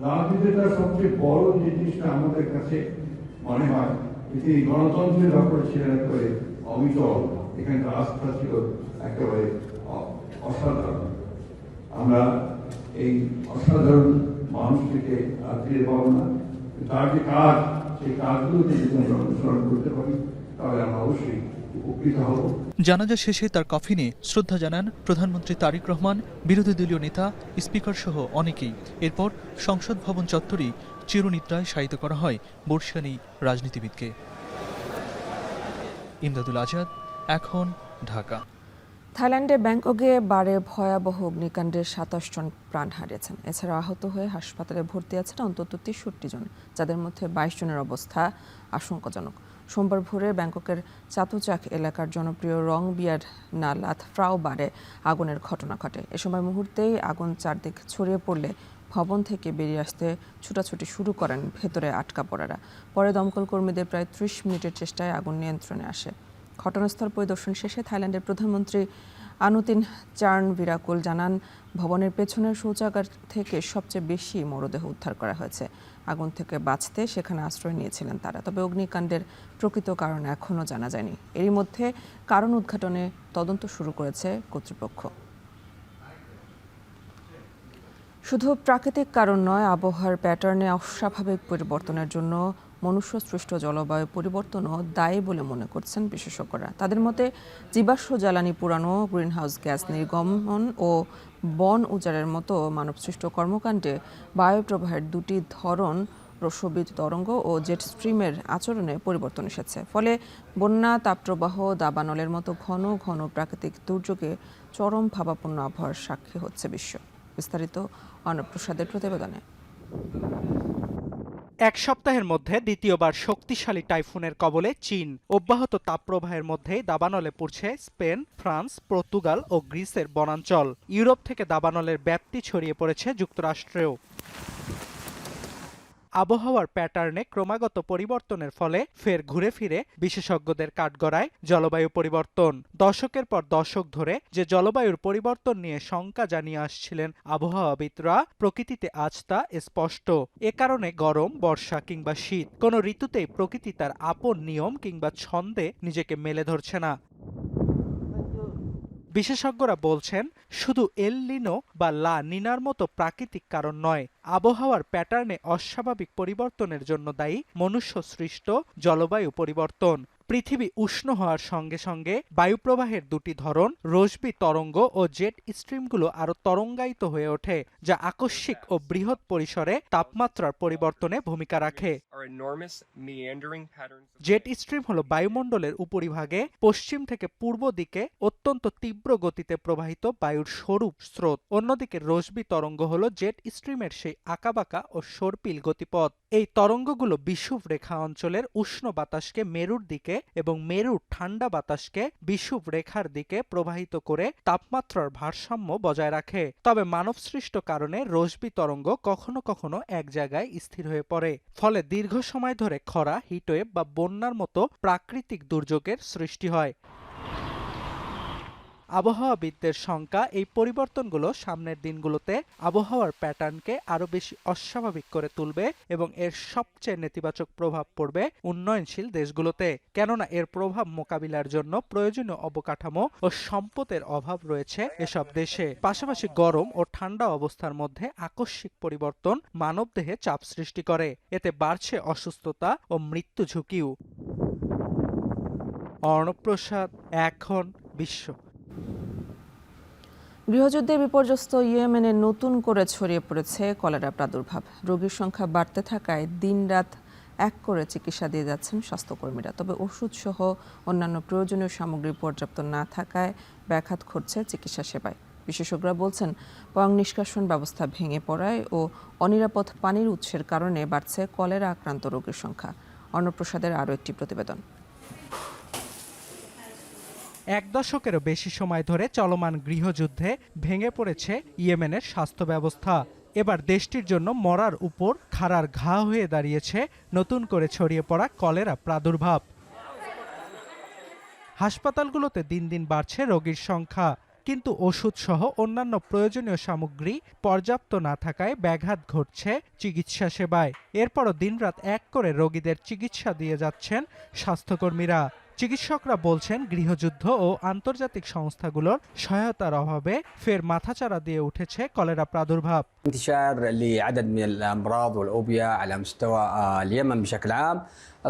রাজনীতির সবচেয়ে বড় জিনিসটা আমাদের কাছে মনে হয় তিনি গণতন্ত্রের ব্যাপারে ছিলেন একেবারে অবিচল। এখানকার আস্থা ছিল একেবারে অসাধারণ। আমরা এই অসাধারণ মানুষটিকে আর ফিরে পাবো না। তার যে কাজ, সেই কাজগুলো যদি আমরা অনুসরণ করতে পারি তাহলে আমরা অবশ্যই উপকৃত হব। জানাজা শেষে তার কফিনে শ্রদ্ধা জানান প্রধানমন্ত্রী তারেক রহমান, বিরোধী দলীয় নেতা, স্পিকার সহ অনেকেই। এরপর সংসদ ভবন চত্বরেই চিরনিদ্রায় শায়িত করা হয় বর্ষিয়ানি রাজনীতিবিদকে। ইমদাদুল আজাদ, এখন, ঢাকা। থাইল্যান্ডে ব্যাংককে বারে ভয়াবহ অগ্নিকাণ্ডে 27 জন প্রাণ হারিয়েছেন। এছাড়া আহত হয়ে হাসপাতালে ভর্তি আছেন অন্তত 63 জন, যাদের মধ্যে 22 জনের অবস্থা আশঙ্কাজনক। সোমবার ভোরে ব্যাংককের চাতুচাক এলাকার জনপ্রিয় রং বিয়ার নালাত ফ্রাও বারে আগুনের ঘটনা ঘটে। এ সময় মুহূর্তেই আগুন চারদিক ছড়িয়ে পড়লে ভবন থেকে বেরিয়ে আসতে ছুটাছুটি শুরু করেন ভেতরে আটকা পড়ারা। পরে দমকল কর্মীদের প্রায় 30 মিনিটের চেষ্টায় আগুন নিয়ন্ত্রণে আসে। ঘটনাস্থল পরিদর্শন শেষে থাইল্যান্ডের প্রধানমন্ত্রী আনুতিন চার্নভিরাকুল জানান, ভবনের পেছনের শৌচাগার থেকে সবচেয়ে বেশি মরদেহ উদ্ধার করা হয়েছে। আগুন থেকে বাঁচতে সেখানে আশ্রয় নিয়েছিলেন তারা। তবে অগ্নিকাণ্ডের প্রকৃত কারণ এখনও জানা যায়নি। এরই মধ্যে কারণ উদ্ঘাটনে তদন্ত শুরু করেছে কর্তৃপক্ষ। শুধু প্রাকৃতিক কারণ নয়, আবহাওয়ার প্যাটার্নে অস্বাভাবিক পরিবর্তনের জন্য মনুষ্যসৃষ্ট জলবায়ু পরিবর্তনও দায়ী বলে মনে করছেন বিশেষজ্ঞরা। তাদের মতে জীবাশ্ম জ্বালানি পুরানো, গ্রিনহাউস গ্যাস নির্গমন ও বন উজাড়ের মতো মানবসৃষ্ট কর্মকাণ্ডে বায়ুপ্রবাহের দুটি ধরন, রসবিদ তরঙ্গ ও জেট স্ট্রিমের আচরণে পরিবর্তন এসেছে। ফলে বন্যা, তাপপ্রবাহ, দাবানলের মতো ঘন ঘন প্রাকৃতিক দুর্যোগে চরম ভাবাপন্ন আবহাওয়ার সাক্ষী হচ্ছে বিশ্ব। বিস্তারিত অর্ণব প্রসাদের প্রতিবেদনে। এক সপ্তাহের মধ্যে দ্বিতীয়বার শক্তিশালী টাইফুনের কবলে চীন। অব্যাহত তাপপ্রবাহের মধ্যেই দাবানলে পড়ছে স্পেন, ফ্রান্স, পর্তুগাল ও গ্রিসের বনাঞ্চল। ইউরোপ থেকে দাবানলের ব্যাপ্তি ছড়িয়ে পড়েছে যুক্তরাষ্ট্রেও। আবহাওয়ার প্যাটার্নে ক্রমাগত পরিবর্তনের ফলে ফের ঘুরে ফিরে বিশেষজ্ঞদের কাঠগড়ায় জলবায়ু পরিবর্তন। দশকের পর দশক ধরে যে জলবায়ুর পরিবর্তন নিয়ে শঙ্কা জানিয়ে আসছিলেন আবহাওয়াবিদরা, প্রকৃতিতে আজ তা স্পষ্ট। এ কারণে গরম, বর্ষা কিংবা শীত কোনো ঋতুতেই প্রকৃতি তার আপন নিয়ম কিংবা ছন্দে নিজেকে মেলে ধরছে না। বিশেষজ্ঞরা বলছেন, শুধু এল নিনো বা লা নিনার মতো প্রাকৃতিক কারণ নয়, আবহাওয়ার প্যাটার্নে অস্বাভাবিক পরিবর্তনের জন্য দায়ী মনুষ্য সৃষ্ট জলবায়ু পরিবর্তন। পৃথিবী উষ্ণ হওয়ার সঙ্গে সঙ্গে বায়ুপ্রবাহের দুটি ধরন, রশ্মি তরঙ্গ ও জেট স্ট্রিমগুলো আরো তরঙ্গায়িত হয়ে ওঠে, যা আকস্মিক ও বৃহৎ পরিসরে তাপমাত্রার পরিবর্তনে ভূমিকা রাখে। জেট স্ট্রিম হলো বায়ুমণ্ডলের উপরিভাগে পশ্চিম থেকে পূর্ব দিকে অত্যন্ত তীব্র গতিতে প্রবাহিত বায়ুর স্বরূপ স্রোত। অন্যদিকে রশ্মি তরঙ্গ হলো জেট স্ট্রিমের সেই আঁকাবাঁকা ও সর্পিল গতিপথ। এই তরঙ্গগুলো বিষুব রেখা অঞ্চলের উষ্ণ বাতাসকে মেরুর দিকে এবং মেরুর ঠান্ডা বাতাসকে বিষুব রেখার দিকে প্রবাহিত করে তাপমাত্রার ভারসাম্য বজায় রাখে। তবে মানবসৃষ্ট কারণে রশ্মি তরঙ্গ কখনো কখনো এক জায়গায় স্থির হয়ে পড়ে, ফলে দীর্ঘ সময় ধরে খরা, হিটওয়েভ বা বন্যার মতো প্রাকৃতিক দুর্যোগের সৃষ্টি হয়। আবহাওয়াবিদদের শঙ্কা, এই পরিবর্তনগুলো সামনের দিনগুলোতে আবহাওয়ার প্যাটার্নকে আরো বেশি অস্বাভাবিক করে তুলবে এবং এর সবচেয়ে নেতিবাচক প্রভাব পড়বে উন্নয়নশীল দেশগুলোতে। কেননা এর প্রভাব মোকাবিলার জন্য প্রয়োজনীয় অবকাঠামো ও সম্পদের অভাব রয়েছে এসব দেশে। পাশাপাশি গরম ও ঠান্ডা অবস্থার মধ্যে আকস্মিক পরিবর্তন মানবদেহে চাপ সৃষ্টি করে। এতে বাড়ছে অসুস্থতা ও মৃত্যু ঝুঁকিও। অর্ণব প্রসাদ, এখন বিশ্ব। গৃহযুদ্ধে বিপর্যস্ত ইয়েমেনে নতুন করে ছড়িয়ে পড়েছে কলেরা প্রাদুর্ভাব। রোগীর সংখ্যা বাড়তে থাকায় দিনরাত এক করে চিকিৎসা দিয়ে যাচ্ছেন স্বাস্থ্যকর্মীরা। তবে ওষুধ সহ অন্যান্য প্রয়োজনীয় সামগ্রী পর্যাপ্ত না থাকায় ব্যাঘাত ঘটছে চিকিৎসা সেবায়। বিশেষজ্ঞরা বলছেন, পয়ঃ নিষ্কাশন ব্যবস্থা ভেঙে পড়ায় ও অনিরাপদ পানির উৎসের কারণে বাড়ছে কলেরা আক্রান্ত রোগীর সংখ্যা। অর্ণব প্রসাদের আরও একটি প্রতিবেদন। এক দশকেরও বেশি সময় ধরে চলমান গৃহযুদ্ধে ভেঙে পড়েছে ইয়েমেনের স্বাস্থ্য ব্যবস্থা। এবার দেশটির জন্য মরার উপর খাড়ার ঘা হয়ে দাঁড়িয়েছে নতুন করে ছড়িয়ে পড়া কলেরা প্রাদুর্ভাব। হাসপাতালগুলোতে দিন দিন বাড়ছে রোগীর সংখ্যা, কিন্তু ওষুধ সহ অন্যান্য প্রয়োজনীয় সামগ্রী পর্যাপ্ত না থাকায় ব্যাঘাত ঘটছে চিকিৎসা সেবায়। এরপরও দিনরাত এক করে রোগীদের চিকিৎসা দিয়ে যাচ্ছেন স্বাস্থ্যকর্মীরা। চিকিৎসকরা বলছেন, গৃহযুদ্ধ ও আন্তর্জাতিক সংস্থাগুলোর সহায়তার অভাবে ফের মাথাচাড়া দিয়ে উঠেছে কলেরা প্রাদুর্ভাব। انتشار لعدد من الامراض والاوبئه على مستوى اليمن بشكل عام.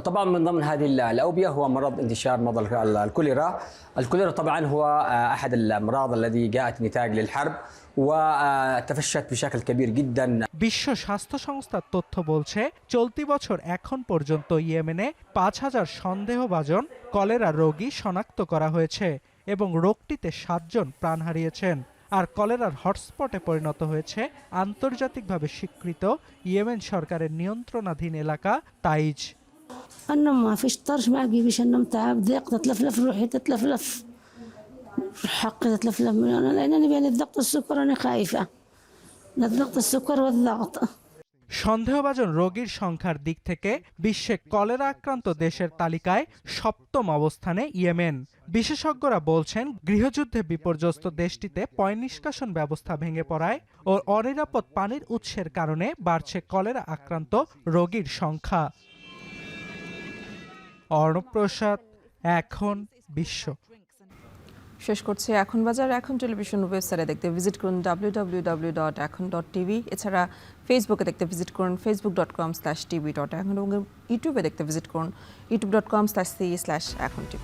طبعا من ضمن هذه الاوبئه هو مرض انتشار مرض الكوليرا. الكوليرا طبعا هو احد الامراض الذي جاءت نتاج للحرب وتفشت بشكل كبير جدا. বিশ্ব স্বাস্থ্য সংস্থার তথ্য বলছে, চলতি বছর এখন পর্যন্ত ইয়েমেনে ৫,০০০ সন্দেহভাজন কলেরা রোগী শনাক্ত করা হয়েছে এবং রোগটিতে ৭ জন প্রাণ হারিয়েছেন। আর কলেরার হটস্পটে পরিণত হয়েছে আন্তর্জাতিকভাবে স্বীকৃত ইয়েমেন সরকারের নিয়ন্ত্রণাধীন এলাকা তাইজ। أنا ما فيش طرش ما أجيبش النوم تعب ضيق تتلفلف روحي تتلفلف حقي تتلفلف من أنا لأنني بين الضغط السكر أنا خايفة الضغط السكر والضغط. সন্দেহভাজন রোগীর সংখ্যার দিক থেকে বিশ্বে কলেরা আক্রান্ত দেশের তালিকায় ৭ম অবস্থানে ইয়েমেন। বিশেষজ্ঞরা বলছেন, গৃহযুদ্ধে বিপর্যস্ত দেশটিতে পয় নিষ্কাশন ব্যবস্থা ভেঙে পড়ায় ও অনিরাপদ পানির উৎসের কারণে বাড়ছে কলেরা আক্রান্ত রোগীর সংখ্যা। অর্ণব প্রসাদ, এখন বিশ্ব। শেষ করছে এখন বাজার। এখন টেলিভিশন ওয়েবসাইটে দেখতে ভিজিট করুন www.এখন.tv। এছাড়া ফেসবুকে দেখতে ভিজিট করুন facebook.com/tv.এখন এবং ইউটিউবে দেখতে ভিজিট করুন youtube.com/c/এখন tv।